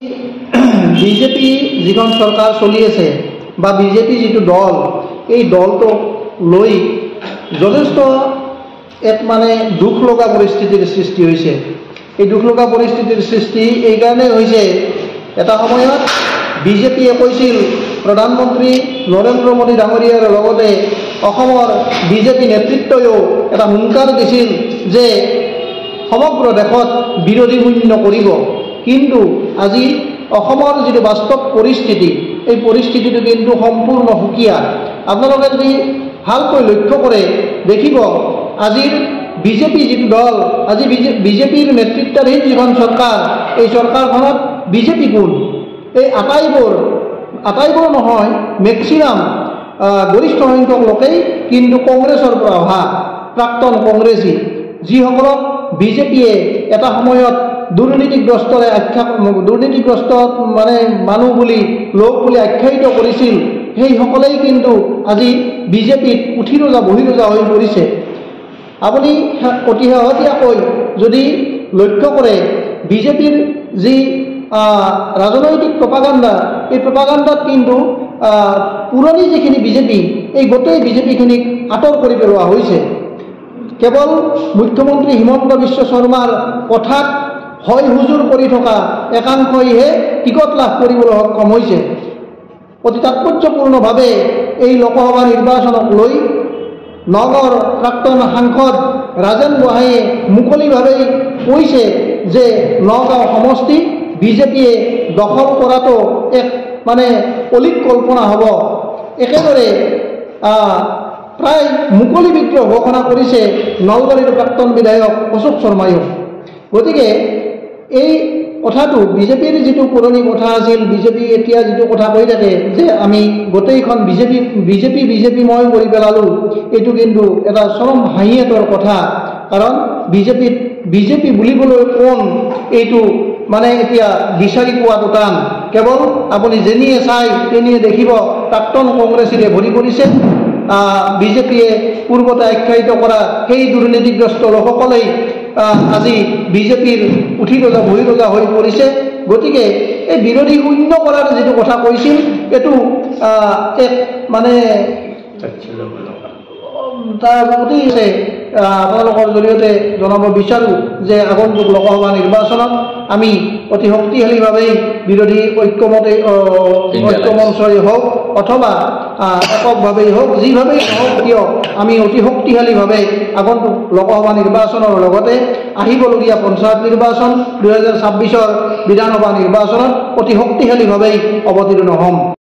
BJP যিখন চৰকাৰ চলি আছে বা বিজেপি যিটো দল, এই দলটোক লৈ যথেষ্ট এক দুখ লগা পৰিস্থিতিৰ সৃষ্টি হৈছে। এই দুখ লগা পৰিস্থিতিৰ সৃষ্টি এইকাৰণেই হৈছে, এটা সময়ত বিজেপিয়ে কৈছিল, প্ৰধানমন্ত্ৰী নৰেন্দ্ৰ মোদী ডাঙৰীয়াৰ লগতে অসমৰ বিজেপি নেতৃত্বইও এটা হুংকাৰ দিছিল যে সমগ্ৰ দেশত বিৰোধী শূন্য কৰিব। কিন্তু আজি অসমৰ যিটো বাস্তৱ পৰিস্থিতি, এই পৰিস্থিতিটো কিন্তু সম্পূৰ্ণ সুকীয়া। আপোনালোকে যদি ভালকৈ লক্ষ্য কৰে দেখিব, আজিৰ বিজেপি যিটো দল, আজি বিজেপিৰ নেতৃত্বাধীন যিখন চৰকাৰ, এই চৰকাৰখনত বিজেপি কোন? এই আটাইবোৰ নহয়, মেক্সিমাম গৰিষ্ঠ সংখ্যক লোকেই কিন্তু কংগ্ৰেছৰ পৰা অহা প্ৰাক্তন কংগ্ৰেছী, যিসকলক বিজেপিয়ে এটা সময়ত দুৰ্নীতিগ্ৰস্ত মানুহ বুলি লোক বুলি আখ্যায়িত কৰিছিল, সেইসকলেই কিন্তু আজি বিজেপিত উঠি ৰজা বহি ৰজা হৈ পৰিছে। আপুনি অতি শেহতীয়াকৈ যদি লক্ষ্য কৰে, বিজেপিৰ যি ৰাজনৈতিক প্ৰপাগাণ্ডা, এই প্ৰপাগাণ্ডাত কিন্তু পুৰণি যিখিনি বিজেপি, এই গোটেই বিজেপিখিনিক আঁতৰ কৰি পেলোৱা হৈছে। কেৱল মুখ্যমন্ত্ৰী হিমন্ত বিশ্ব শৰ্মাৰ কথাত হয় হুজুৰ কৰি থকা একাংশইহে টিকট লাভ কৰিবলৈ সক্ষম হৈছে। অতি তাৎপৰ্যপূৰ্ণভাৱে এই লোকসভা নিৰ্বাচনক লৈ নগৰ প্ৰাক্তন সাংসদ ৰাজেন গোহাঁইয়ে মুকলিভাৱেই কৈছে যে নগাঁও সমষ্টি বিজেপিয়ে দখল কৰাটো এক অলিক কল্পনা হ'ব। একেদৰে প্ৰায় মুকলি বিদ্ৰোহ ঘোষণা কৰিছে নলবাৰীৰ প্ৰাক্তন বিধায়ক অশোক শৰ্মায়ো। গতিকে এই কথাটো বিজেপিৰ যিটো পুৰণি কথা আছিল, বিজেপি এতিয়া যিটো কথা কৈ থাকে যে আমি গোটেইখন বিজেপিময় কৰি পেলালোঁ, এইটো কিন্তু এটা চৰম হাঁহিয়াতৰ কথা। কাৰণ বিজেপি বুলিবলৈ কোন, এইটো এতিয়া বিচাৰি পোৱাটো টান। কেৱল আপুনি যেনিয়ে চাই তেনিয়ে দেখিব প্ৰাক্তন কংগ্ৰেছীৰে ভৰি পৰিছে। বিজেপিয়ে পূৰ্বতে আখ্যায়িত কৰা সেই দুৰ্নীতিগ্ৰস্ত লোকসকলেই আজি বিজেপিৰ উঠি ৰজা বহি ৰজা হৈ পৰিছে। গতিকে এই বিৰোধী শূন্য কৰাৰ যিটো কথা কৈছিল, এইটো এক তাৰ প্ৰতি আপোনালোকৰ জৰিয়তে জনাব বিচাৰোঁ যে আগন্তুক লোকসভা নিৰ্বাচনত আমি অতি শক্তিশালীভাৱেই বিৰোধী ঐক্যমঞ্চই হওক অথবা এককভাৱেই হওক, যিভাৱেই নহওক কিয়, আমি অতি শক্তিশালীভাৱে আগন্তুক লোকসভা নিৰ্বাচনৰ লগতে আহিবলগীয়া পঞ্চায়ত নিৰ্বাচন, 2026 বিধানসভা নিৰ্বাচনত অতি শক্তিশালীভাৱেই অৱতীৰ্ণ হ'ম।